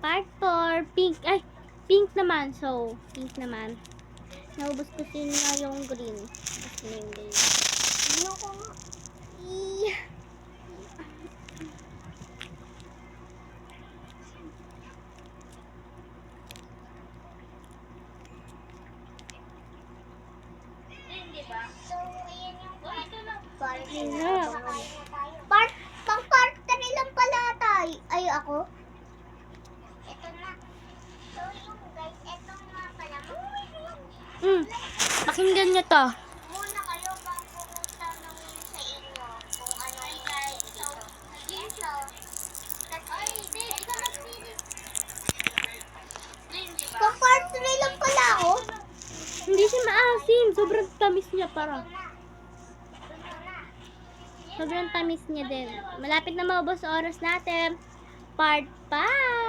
Part 4, pink. Ay, pink naman. So, pink naman. Naubos ko na yung green. Tapos na yung green. Ano ko nga? Pang part 3 lang pala tayo. Ay, ako? Ito na. So, yung guys, ito nga pala. Pakinggan nyo to. Muna kayo bago ko tanongin sa inyo kung ano yung guys. So, ito. Ay, hindi. Ikaw nagpili. Pang part 3 lang pala ako. Hindi siya maasim. Sobrang tamis niya para. Sobrang tamis niya din. Malapit na maubos oras natin. Part 5.